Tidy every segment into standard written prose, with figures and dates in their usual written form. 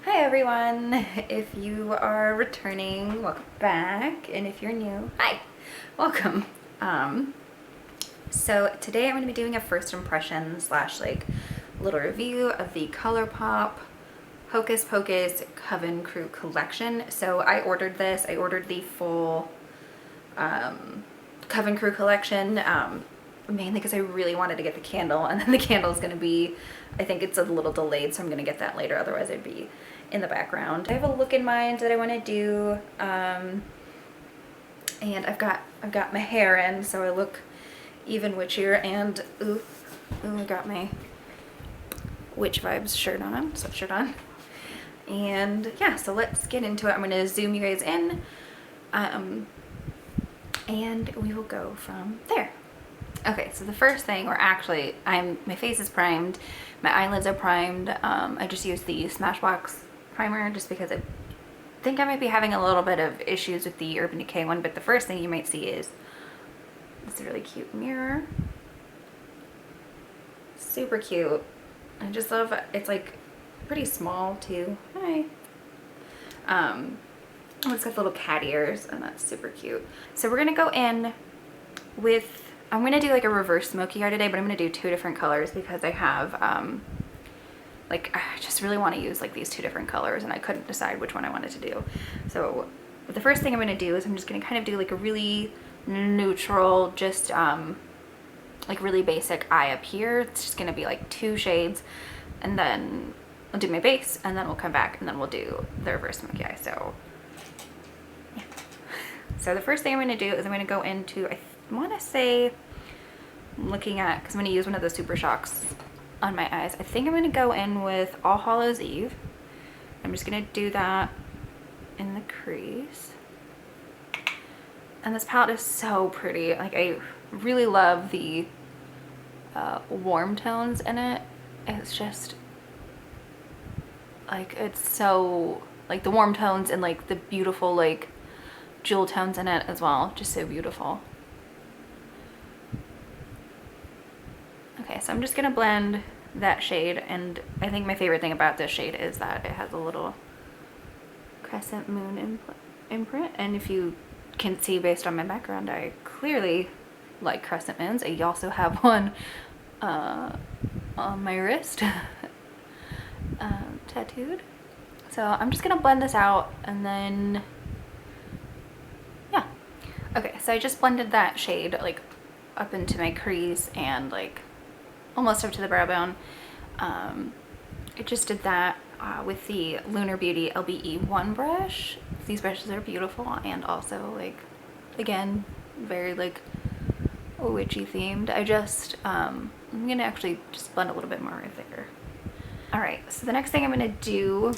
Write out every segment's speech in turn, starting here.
Hi everyone! If you are returning, welcome back, and if you're new, hi! Welcome! So today I'm going to be doing a first impression slash like little review of the Colourpop Hocus Pocus Coven Crew collection. So I ordered this. I ordered the full Coven Crew collection mainly because I really wanted to get the candle, and then the candle is going to be, I think it's a little delayed, so I'm going to get that later, otherwise I'd be in the background. I have a look in mind that I want to do, and I've got my hair in, so I look even witchier, and ooh, I got my Witch Vibes shirt on, sweatshirt on, and yeah, so let's get into it. I'm going to zoom you guys in, and we will go from there. Okay, so the first thing, or actually, my face is primed, my eyelids are primed. I just used the Smashbox primer just because I think I might be having a little bit of issues with the Urban Decay one, but the first thing you might see is this really cute mirror. Super cute. I just love, it's like pretty small too. Hi. It's got little cat ears, and that's super cute. So we're gonna go in with, I'm going to do like a reverse Smokey Eye today, but I'm going to do two different colors because I have, like, I just really want to use like these two different colors, and I couldn't decide which one I wanted to do. So the first thing I'm going to do is I'm just going to kind of do like a really neutral, just like really basic eye up here. It's just going to be like two shades, and then I'll do my base, and then we'll come back, and then we'll do the reverse Smokey Eye. So yeah. So the first thing I'm going to do is I'm going to go into, I want to say, I'm looking at, because I'm going to use one of the Super Shocks on my eyes. I think I'm going to go in with All Hallows Eve. I'm just going to do that in the crease. And this palette is so pretty. Like, I really love the warm tones in it. It's just, like, it's so, like, the warm tones and, like, the beautiful, like, jewel tones in it as well. Just so beautiful. Okay, so I'm just gonna blend that shade, and I think my favorite thing about this shade is that it has a little crescent moon imprint, and if you can see based on my background, I clearly like crescent moons. I also have one on my wrist tattooed. So I'm just gonna blend this out, and then yeah. Okay, so I just blended that shade like up into my crease and like almost up to the brow bone. I just did that with the Lunar Beauty LBE1 brush. These brushes are beautiful, and also, like, again, very like witchy themed. I just I'm gonna actually just blend a little bit more right there. All right, so the next thing I'm gonna do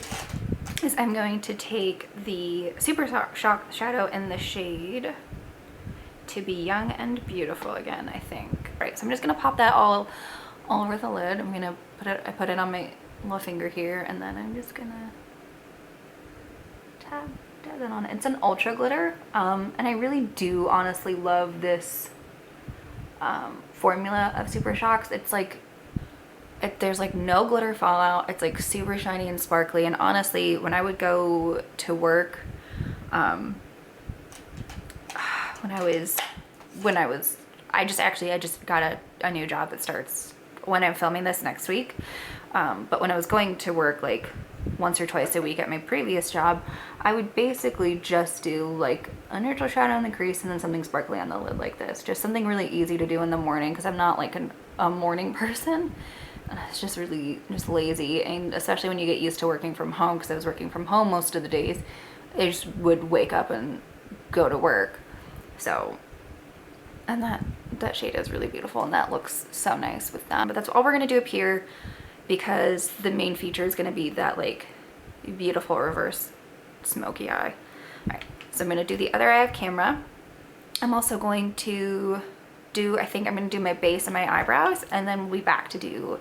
is I'm going to take the Super Shock shadow in the shade To Be Young and Beautiful again, I think. All right, so I'm just gonna pop that all over the lid. I'm gonna I put it on my little finger here, and then I'm just gonna dab it on. It's an ultra glitter, and I really do honestly love this formula of Super Shocks. It's like, there's like no glitter fallout. It's like super shiny and sparkly, and honestly, when I would go to work, I just got a new job that starts when I'm filming this next week. But when I was going to work like once or twice a week at my previous job, I would basically just do like a neutral shadow in the crease and then something sparkly on the lid like this. Just something really easy to do in the morning, because I'm not like a morning person. It's just really just lazy, and especially when you get used to working from home, because I was working from home most of the days, I just would wake up and go to work. So, and that shade is really beautiful, and that looks so nice with them. But that's all we're gonna do up here, because the main feature is gonna be that like beautiful reverse Smokey Eye. All right, so I'm gonna do the other eye of camera. I'm also going to do, I think I'm gonna do my base and my eyebrows, and then we'll be back to do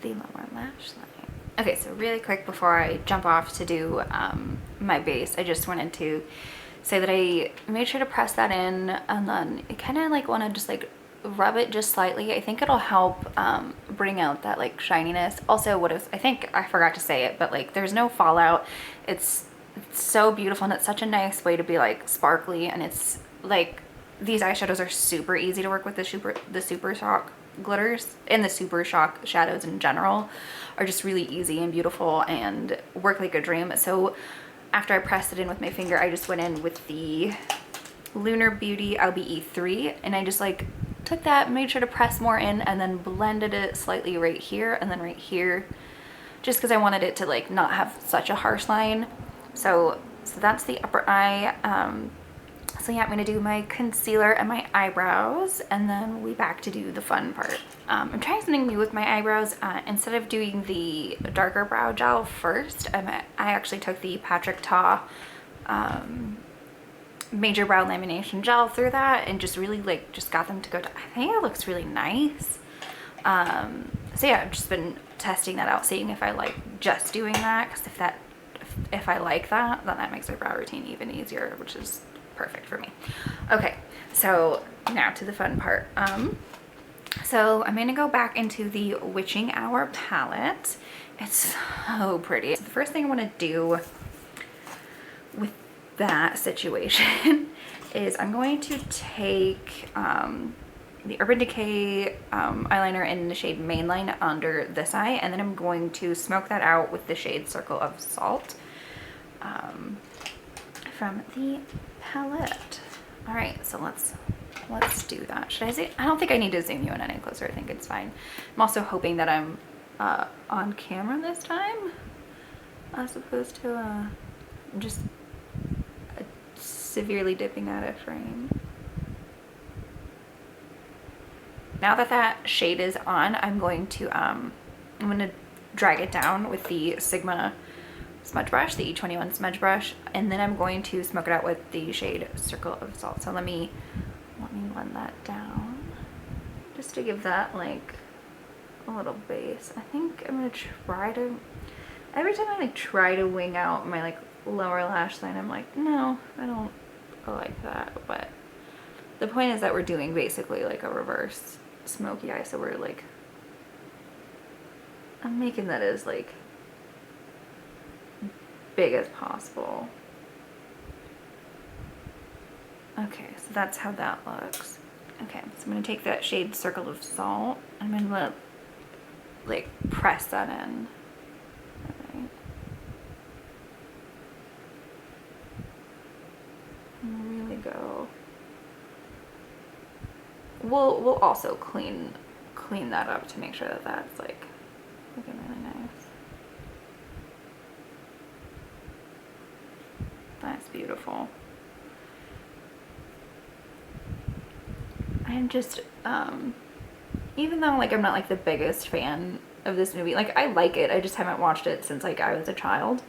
the lower lash line. Okay, so really quick before I jump off to do my base, I just wanted to say that I made sure to press that in, and then I kind of like want to just like rub it just slightly. I think it'll help bring out that like shininess. Also, I think I forgot to say it, but like there's no fallout. It's so beautiful, and it's such a nice way to be like sparkly, and it's like these eyeshadows are super easy to work with. The Super Shock glitters and the Super Shock shadows in general are just really easy and beautiful and work like a dream. So after I pressed it in with my finger, I just went in with the Lunar Beauty LBE3, and I just like took that, made sure to press more in, and then blended it slightly right here and then right here, just because I wanted it to like not have such a harsh line. So that's the upper eye. So yeah, I'm gonna do my concealer and my eyebrows, and then we back to do the fun part. I'm trying something new with my eyebrows. Instead of doing the darker brow gel first, I actually took the Patrick Ta Major Brow Lamination Gel through that, and just really like just got them to go. I think it looks really nice. So yeah, I've just been testing that out, seeing if I like just doing that, because if I like that, then that makes my brow routine even easier, which is perfect for me. Okay, so now to the fun part. So I'm gonna go back into the Witching Hour palette. It's so pretty. So the first thing I want to do with that situation is I'm going to take the Urban Decay eyeliner in the shade Mainline under this eye, and then I'm going to smoke that out with the shade Circle of Salt from the palette. All right, so let's do that. Should I zoom? I don't think I need to zoom you in any closer. I think it's fine. I'm also hoping that I'm on camera this time, as opposed to just severely dipping out of frame. Now that that shade is on, I'm going to drag it down with the Sigma smudge brush, the E21 smudge brush, and then I'm going to smoke it out with the shade Circle of Salt. So let me blend that down just to give that like a little base. I think I'm gonna try to, every time I like try to wing out my like lower lash line, I'm like, no, I don't like that. But the point is that we're doing basically like a reverse smoky eye, so we're like, I'm making that as like big as possible. Okay, so that's how that looks. Okay, so I'm gonna take that shade Circle of Salt, and I'm gonna like press that in. Alright. And really go. We'll also clean that up to make sure that that's like looking really nice. That's beautiful. I'm just, even though like I'm not like the biggest fan of this movie, like I like it, I just haven't watched it since like I was a child.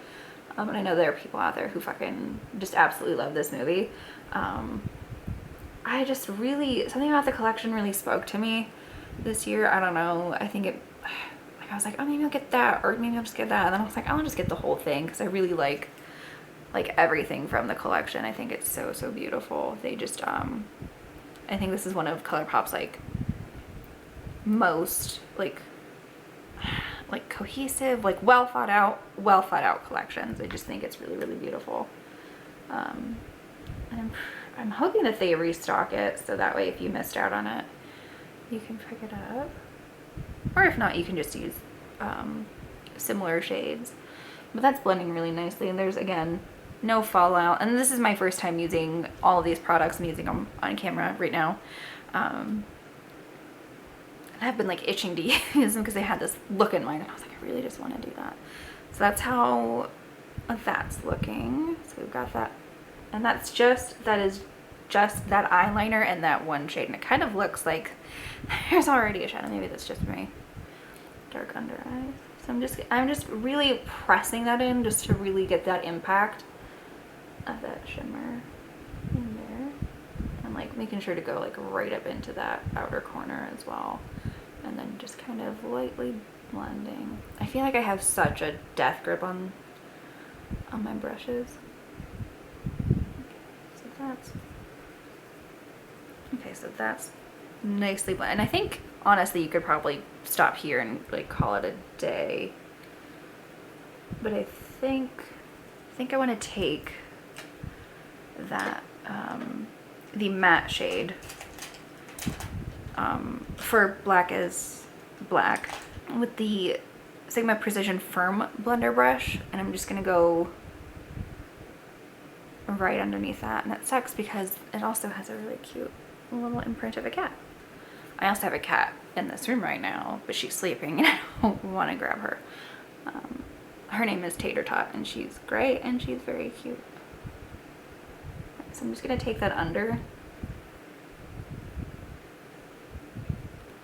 And I know there are people out there who fucking just absolutely love this movie. I just really, something about the collection really spoke to me this year. I don't know, I think it, like I was like, oh, maybe I'll get that, or maybe I'll just get that. And then I was like, I'll just get the whole thing, because I really like everything from the collection. I think it's so beautiful. They just, I think this is one of Colourpop's like most like cohesive, like well thought out collections. I just think it's really beautiful. And I'm hoping that they restock it, so that way if you missed out on it, you can pick it up, or if not, you can just use similar shades. But that's blending really nicely, and there's again no fallout. And this is my first time using all of these products. I'm using them on camera right now. And I've been like itching to use them because they had this look in mind, and I was like, I really just want to do that. So that's how that's looking. So we've got that, and that is just that eyeliner and that one shade, and it kind of looks like there's already a shadow. Maybe that's just my dark under eyes. So I'm just really pressing that in just to really get that impact of that shimmer in there, and like making sure to go like right up into that outer corner as well, and then just kind of lightly blending. I feel like I have such a death grip on my brushes. Okay, so that's nicely blended, and I think honestly, you could probably stop here and like call it a day. But I think I want to take that, the matte shade, for Black is Black with the Sigma Precision Firm blender brush, and I'm just gonna go right underneath that. And that sucks because it also has a really cute little imprint of a cat. I also have a cat in this room right now, but she's sleeping and I don't want to grab her. Her name is Tater Tot, and she's great and she's very cute. So I'm just gonna take that under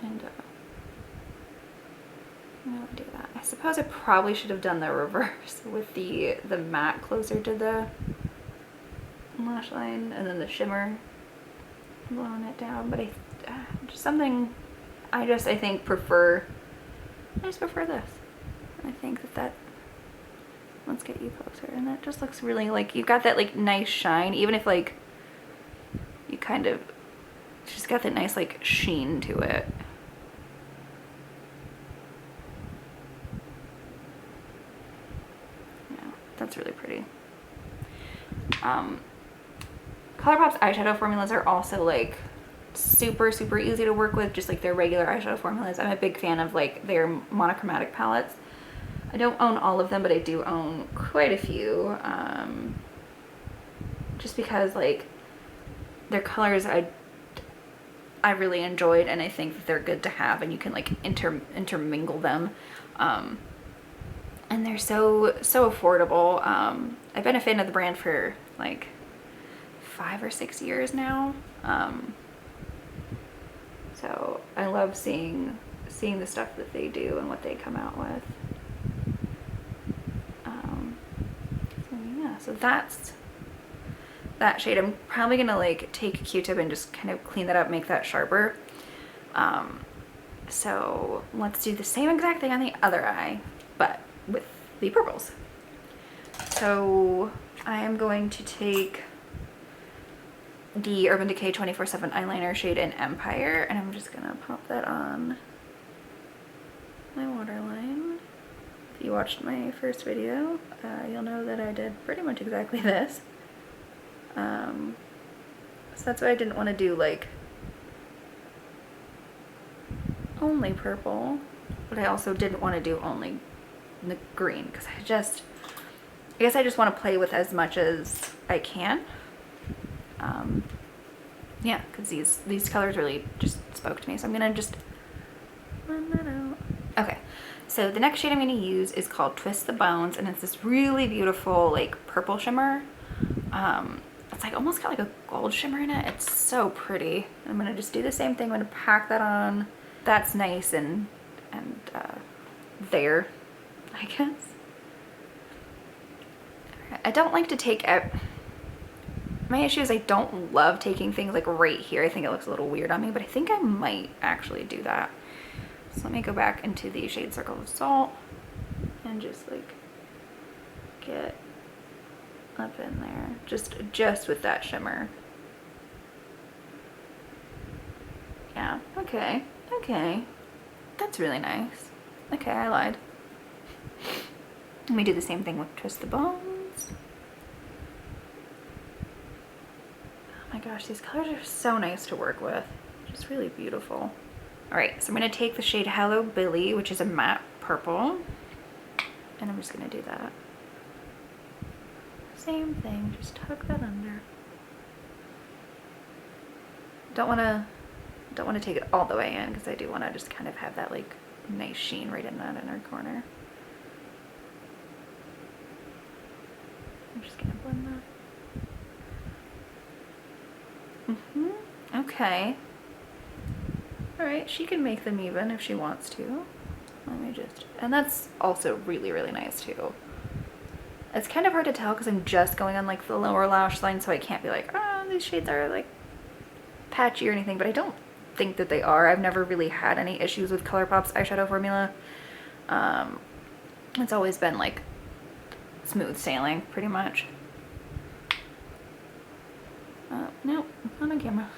and I'm gonna do that. I suppose I probably should have done the reverse with the matte closer to the lash line and then the shimmer blowing it down, but just something I think prefer. I just prefer this. I think that let's get you closer, and that just looks really like you've got that like nice shine, even if like you kind of just got that nice like sheen to it. Yeah, that's really pretty. Colourpop's eyeshadow formulas are also like super easy to work with, just like their regular eyeshadow formulas. I'm a big fan of like their monochromatic palettes. I don't own all of them, but I do own quite a few, just because like their colors I really enjoyed, and I think that they're good to have, and you can like intermingle them, and they're so affordable. I've been a fan of the brand for like 5 or 6 years now, so I love seeing the stuff that they do and what they come out with. So yeah, so that's that shade. I'm probably gonna like take a Q-tip and just kind of clean that up, make that sharper. So let's do the same exact thing on the other eye, but with the purples. So I am going to take the Urban Decay 24/7 eyeliner shade in Empire, and I'm just gonna pop that on my waterline. If you watched my first video, you'll know that I did pretty much exactly this. So that's why I didn't want to do like only purple, but I also didn't want to do only the green, because I guess I just want to play with as much as I can. Yeah, because these colors really just spoke to me, so I'm gonna just blend that out. Okay, so the next shade I'm gonna use is called Twist the Bones, and it's this really beautiful like purple shimmer. It's like almost got like a gold shimmer in it. It's so pretty. I'm gonna just do the same thing. I'm gonna pack that on. That's nice and there, I guess. I don't like to take my issue is I don't love taking things like right here. I think it looks a little weird on me, but I think I might actually do that. So let me go back into the shade Circle of Salt and just like get up in there, just with that shimmer. Yeah, okay, that's really nice. Okay, I lied. Let me do the same thing with Twist the Bones. Oh my gosh, these colors are so nice to work with. Just really beautiful. All right, so I'm gonna take the shade Hello Billy, which is a matte purple, and I'm just gonna do that. Same thing, just tuck that under. Don't wanna take it all the way in, because I do wanna just kind of have that like nice sheen right in that inner corner. I'm just gonna blend that. Okay. Alright, she can make them even if she wants to. Let me just, and that's also really nice too. It's kind of hard to tell because I'm just going on like the lower lash line, so I can't be like, oh, these shades are like patchy or anything, but I don't think that they are. I've never really had any issues with Colourpop's eyeshadow formula. It's always been like smooth sailing pretty much. No, not on camera.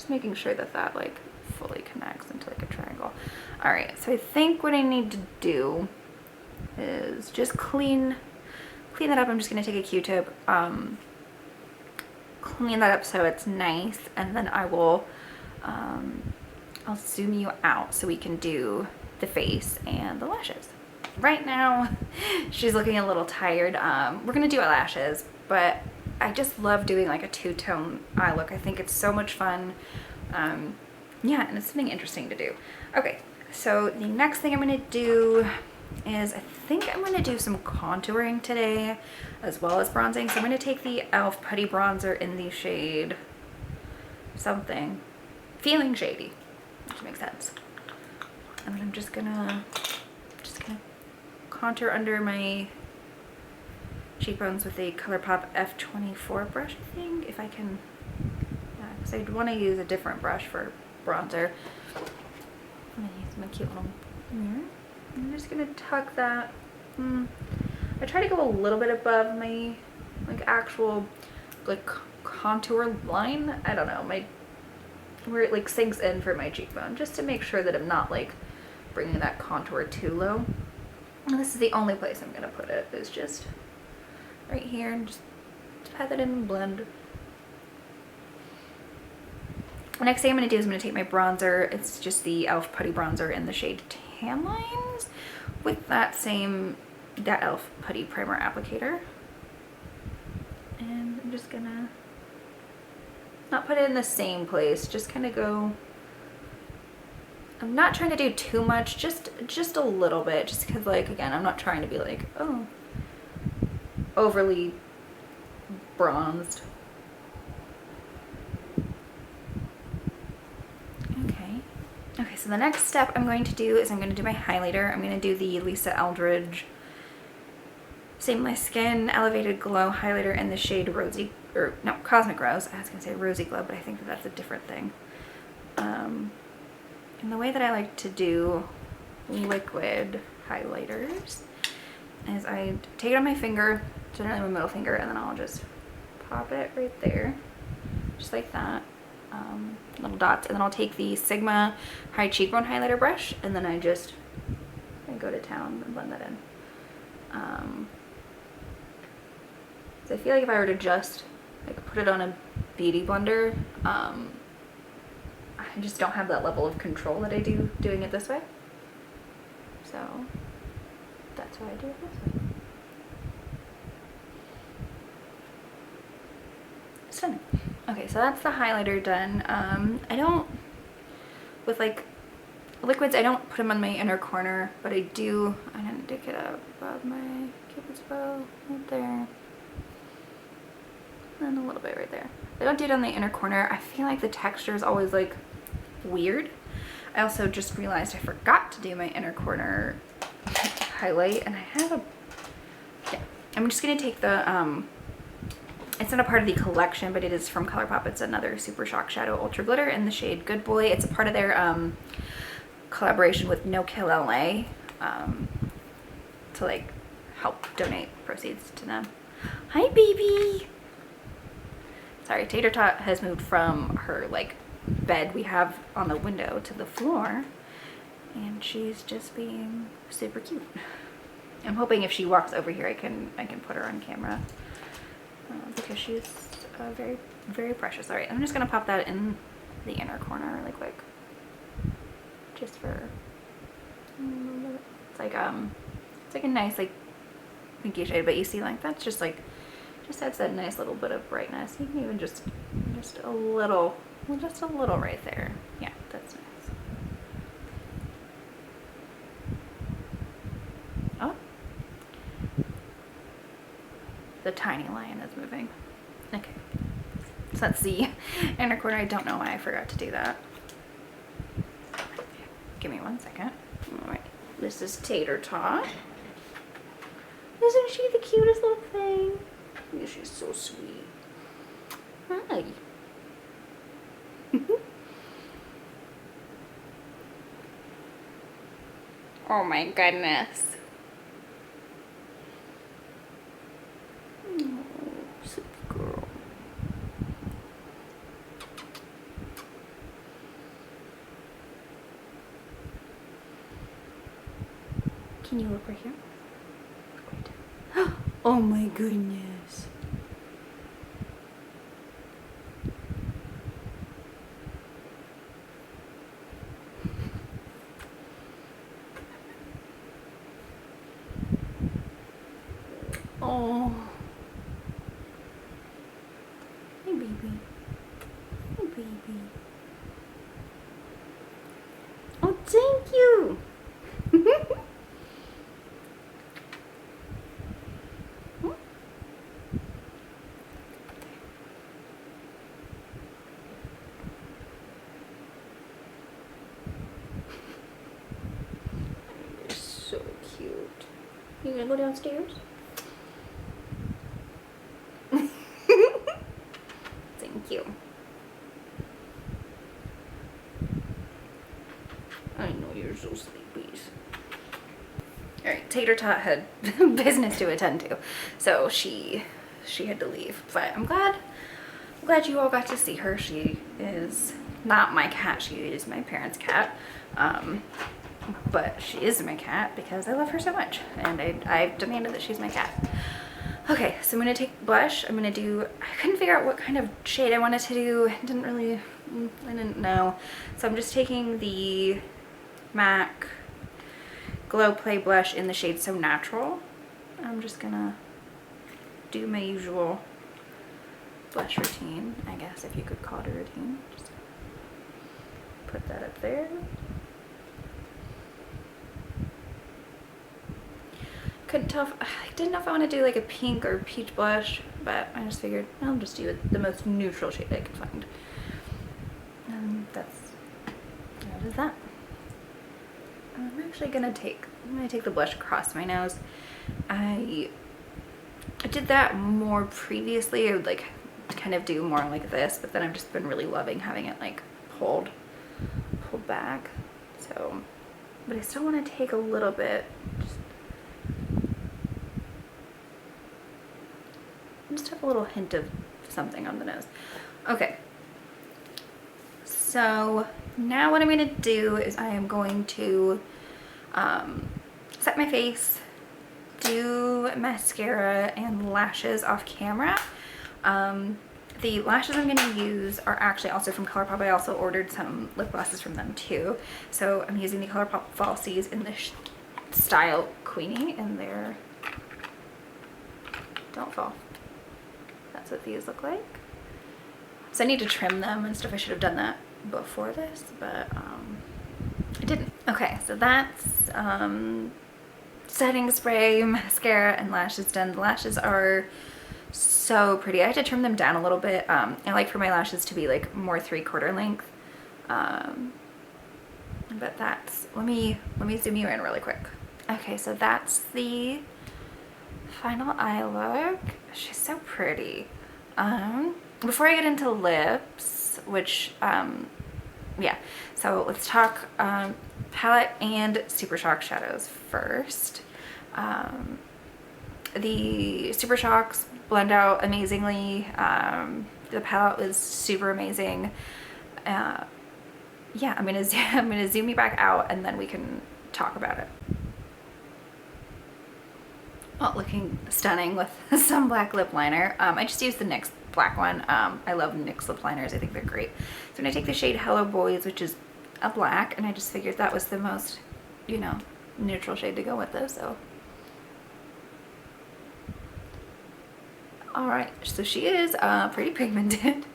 Just making sure that that like fully connects into like a triangle. All right, so I think what I need to do is just clean that up. I'm just gonna take a Q-tip, clean that up so it's nice, and then I will, I'll zoom you out so we can do the face and the lashes. Right now, she's looking a little tired. We're gonna do eyelashes, but I just love doing like a two-tone eye look. I think it's so much fun. Yeah, and it's something interesting to do. Okay, so the next thing I'm gonna do is I think I'm gonna do some contouring today as well as bronzing. So I'm gonna take the e.l.f. Putty Bronzer in the shade something, Feeling Shady, which makes sense. And then I'm just gonna contour under my cheekbones with a Colourpop F24 brush, I think, if I can, yeah, because I'd want to use a different brush for bronzer. I'm gonna use my cute little mirror. I'm just gonna tuck that. I try to go a little bit above my like actual like contour line. I don't know, where it like sinks in for my cheekbone, just to make sure that I'm not like bringing that contour too low. And this is the only place I'm gonna put it, is just right here, and just pat that in and blend. The next thing I'm gonna do is I'm gonna take my bronzer. It's just the e.l.f. Putty Bronzer in the shade Tan Lines with that e.l.f. Putty Primer Applicator. And I'm just gonna not put it in the same place, just kind of go. I'm not trying to do too much, just a little bit, just because like, again, I'm not trying to be like, oh, overly bronzed. Okay, so the next step I'm going to do is I'm going to do my highlighter. I'm going to do the Lisa Eldridge Save My Skin Elevated Glow Highlighter in the shade Rosy, or no, Cosmic Rose. I was going to say Rosy Glow, but I think that that's a different thing. And the way that I like to do liquid highlighters is I take it on my finger, generally my middle finger, and then I'll just pop it right there, just like that. Little dots, and then I'll take the Sigma High Cheekbone Highlighter brush, and then I go to town and blend that in. So I feel like if I were to just like put it on a beauty blender, I just don't have that level of control that I do doing it this way. So that's why I do it this way. Stunning. Okay, so that's the highlighter done. With like liquids, I don't put them on my inner corner, but I didn't dick it up above my Cupid's bow, right there. And a little bit right there. I don't do it on the inner corner. I feel like the texture is always like weird. I also just realized I forgot to do my inner corner highlight, and I have yeah. I'm just gonna take the, it's not a part of the collection, but it is from Colourpop. It's another Super Shock Shadow Ultra Glitter in the shade Good Boy. It's a part of their collaboration with No Kill LA to like help donate proceeds to them. Hi, baby. Sorry, Tater Tot has moved from her like bed we have on the window to the floor, and she's just being super cute. I'm hoping if she walks over here, I can put her on camera. Because she's very, very precious. All right, I'm just gonna pop that in the inner corner really quick, just for a little bit. It's like a nice like pinky shade, but you see, like that's just adds that nice little bit of brightness. You can even just a little, well, just a little right there. Yeah, that's nice. Oh. The tiny lion is moving. Okay. So that's the inner corner. I don't know why I forgot to do that. Give me 1 second. Alright. This is Tater Tot. Isn't she the cutest little thing? Yeah, she's so sweet. Hi. Oh my goodness. Can you look right here? Great. Oh my goodness. Oh. Hey, baby. Hey, baby. Oh, thank you. You're so cute. You gonna go downstairs? Thank you. I know you're so sleepy. Alright, Tater Tot had business to attend to, so she had to leave. But I'm glad you all got to see her. She is not my cat, she is my parents' cat. But she is my cat because I love her so much, and I've demanded that she's my cat. Okay, so I'm gonna take blush. I couldn't figure out what kind of shade I wanted to do. I didn't know. So I'm just taking the MAC Glow Play blush in the shade So Natural. I'm just gonna do my usual blush routine, I guess, if you could call it a routine. Just put that up there. Couldn't tell I didn't know if I want to do like a pink or peach blush, but I just figured I'll just do the most neutral shade I could find. And that is that. I'm actually gonna take the blush across my nose. I did that more previously. I would like kind of do more like this, but then I've just been really loving having it like pulled back. So, but I still want to take a little bit, just have a little hint of something on the nose. Okay, so now what I'm going to do is I am going to set my face, do mascara and lashes off camera. The lashes I'm going to use are actually also from Colourpop. I also ordered some lip glosses from them too. So I'm using the Colourpop Falsies in the style Queenie, and they're, don't fall. That's what these look like. So I need to trim them and stuff. I should have done that before this, but I didn't. Okay, so that's setting spray, mascara, and lashes done. The lashes are so pretty. I had to trim them down a little bit. I like for my lashes to be like more 3/4 length. But that's, let me zoom you in really quick. Okay, so that's the final eye look. She's so pretty. Before I get into lips, which yeah, so let's talk palette and Super Shock shadows first. The Super Shocks blend out amazingly. The palette was super amazing. Yeah, I'm gonna zoom you back out and then we can talk about it. Oh, looking stunning with some black lip liner. I just used the NYX black one. I love NYX lip liners. I think they're great. So I'm gonna take the shade Hello Boys, which is a black, and I just figured that was the most, you know, neutral shade to go with this. So, all right. So she is pretty pigmented.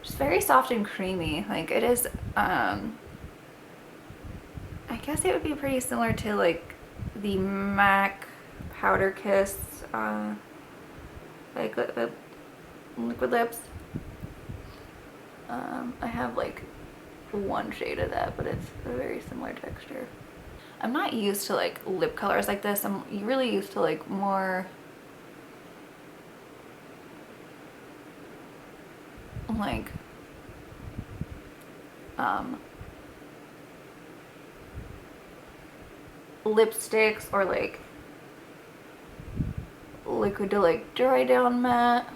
She's very soft and creamy. Like it is. I guess it would be pretty similar to like the MAC Powder Kiss, like liquid lips. I have like one shade of that, but it's a very similar texture. I'm not used to like lip colors like this. I'm really used to like more like lipsticks or like liquid to like dry down matte.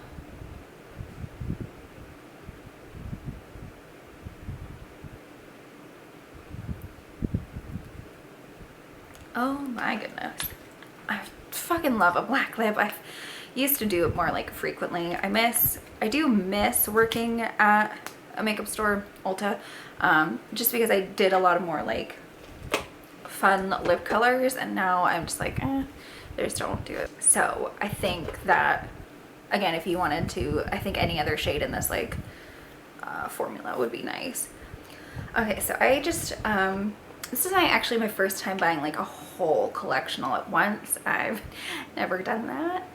Oh my goodness. I fucking love a black lip. I used to do it more like frequently. I do miss working at a makeup store, Ulta, just because I did a lot of more like fun lip colors, and now I'm just like, they just don't do it. So I think that, again, if you wanted to, I think any other shade in this like formula would be nice. Okay, so I just, this is actually my first time buying like a whole collection all at once. I've never done that.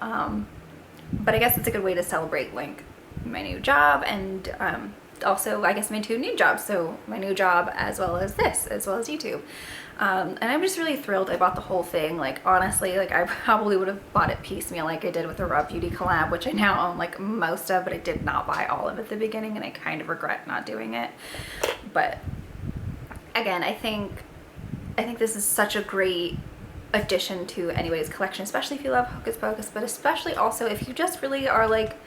But I guess it's a good way to celebrate like my new job, and also I guess my 2 new jobs. So my new job as well as this, as well as YouTube. And I'm just really thrilled I bought the whole thing. Like honestly, like I probably would have bought it piecemeal like I did with the Raw Beauty collab, which I now own like most of, but I did not buy all of it at the beginning, and I kind of regret not doing it. But again, I think this is such a great addition to anybody's collection, especially if you love Hocus Pocus, but especially also if you just really are like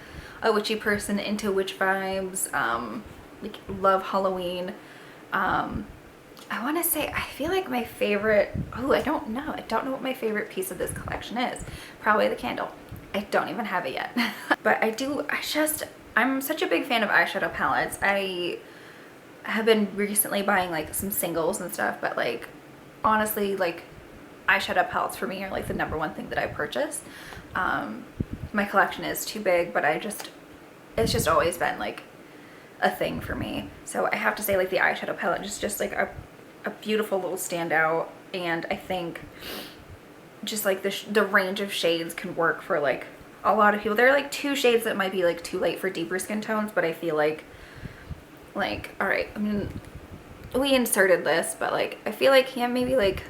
a witchy person, into witch vibes, like love Halloween. I want to say, I feel like my favorite, I don't know what my favorite piece of this collection is. Probably the candle. I don't even have it yet. But I'm such a big fan of eyeshadow palettes. I have been recently buying like some singles and stuff, but like honestly, like eyeshadow palettes for me are like the #1 thing that I purchase. My collection is too big, but it's just always been like a thing for me. So I have to say, like, the eyeshadow palette is just like a beautiful little standout, and I think just like the range of shades can work for like a lot of people. There are like 2 shades that might be like too light for deeper skin tones, but I feel like all right, I mean, we inserted this, but like I feel like, yeah, maybe like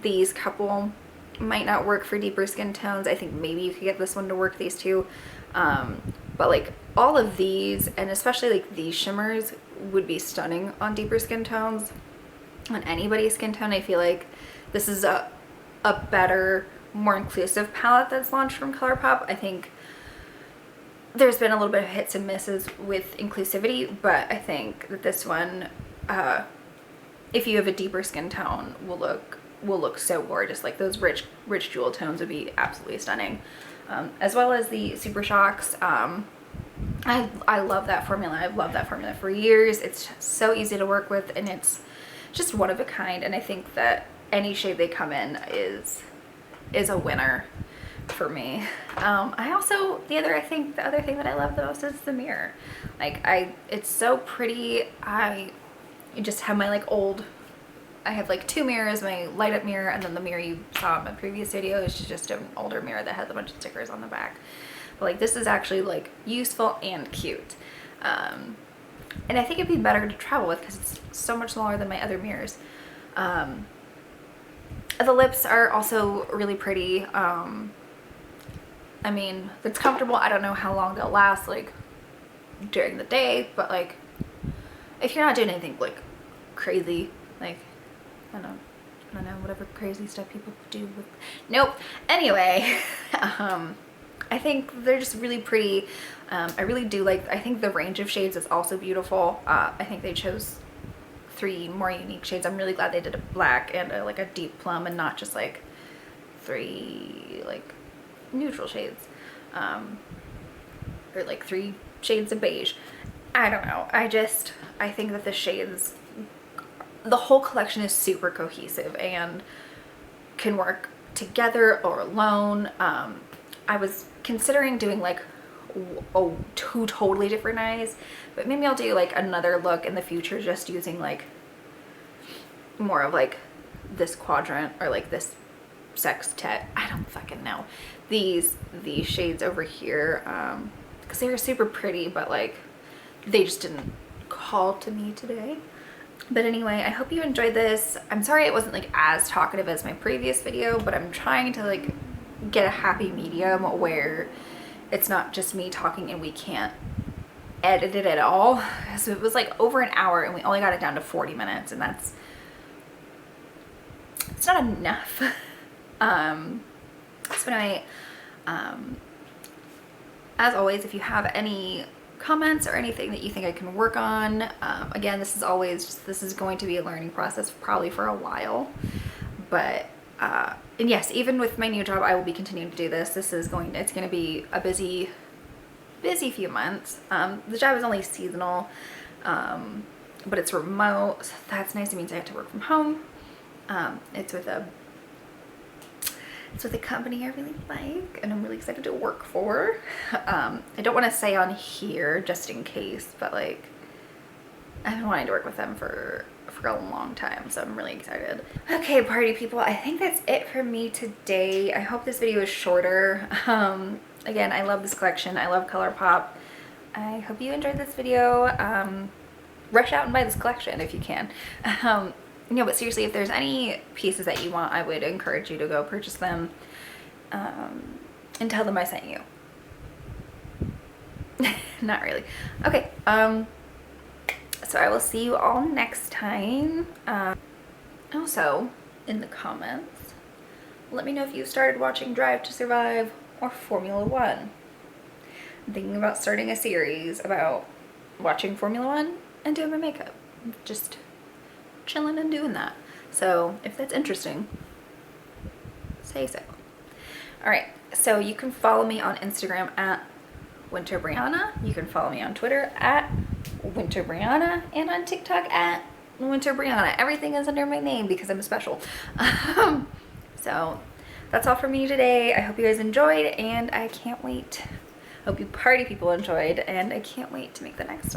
these couple might not work for deeper skin tones. I think maybe you could get this one to work, these 2, but like all of these, and especially like these shimmers, would be stunning on deeper skin tones, on anybody's skin tone. I feel like this is a better, more inclusive palette that's launched from Colourpop. I think there's been a little bit of hits and misses with inclusivity, but I think that this one, if you have a deeper skin tone, will look so gorgeous. Like those rich jewel tones would be absolutely stunning, as well as the Super Shocks. I love that formula. I've loved that formula for years. It's so easy to work with, and it's just one of a kind, and I think that any shade they come in is a winner for me. I also, the other thing that I love the most is the mirror. Like it's so pretty. I just have my like I have like 2 mirrors, my light up mirror, and then the mirror you saw in my previous video is just an older mirror that has a bunch of stickers on the back. But like this is actually like useful and cute. And I think it'd be better to travel with because it's so much smaller than my other mirrors. The lips are also really pretty. I mean, it's comfortable. I don't know how long they'll last like during the day, but like if you're not doing anything like crazy, like I don't know, whatever crazy stuff people do with, nope. Anyway, I think they're just really pretty. I really do like, I think the range of shades is also beautiful. I think they chose 3 more unique shades. I'm really glad they did a black and like a deep plum, and not just like 3 like neutral shades, or like 3 shades of beige. I don't know. I think that the shades, the whole collection is super cohesive and can work together or alone. I was considering doing like 2 totally different eyes, but maybe I'll do like another look in the future just using like more of like this quadrant or like this sextet. I don't fucking know. These shades over here, because they were super pretty, but like they just didn't call to me today. But anyway, I hope you enjoyed this. I'm sorry it wasn't like as talkative as my previous video, but I'm trying to like get a happy medium where it's not just me talking and we can't edit it at all. So it was like over an hour and we only got it down to 40 minutes, and it's not enough. So anyway, as always, if you have any comments or anything that you think I can work on, again, this is going to be a learning process probably for a while, But and yes, even with my new job, I will be continuing to do this. It's going to be a busy few months. The job is only seasonal, but it's remote, so that's nice. It means I have to work from home. It's with a company I really like, and I'm really excited to work for. I don't want to say on here just in case, but like, I've been wanting to work with them for a long time, so I'm really excited. Okay, party people, I think that's it for me today. I hope this video is shorter. Again, I love this collection. I love Colourpop. I hope you enjoyed this video. Rush out and buy this collection if you can. No, but seriously, if there's any pieces that you want, I would encourage you to go purchase them, and tell them I sent you. Not really. Okay, so I will see you all next time. Also, in the comments, let me know if you started watching Drive to Survive or Formula One. I'm thinking about starting a series about watching Formula One and doing my makeup. Just chilling and doing that. So if that's interesting, say so. Alright, so you can follow me on Instagram at Winnter Briyanna. You can follow me on Twitter at Winnter Briyanna, and on TikTok at Winnter Briyanna. Everything is under my name because I'm special. So that's all for me today. I hope you guys enjoyed, and I can't wait. Hope you party people enjoyed, and I can't wait to make the next one.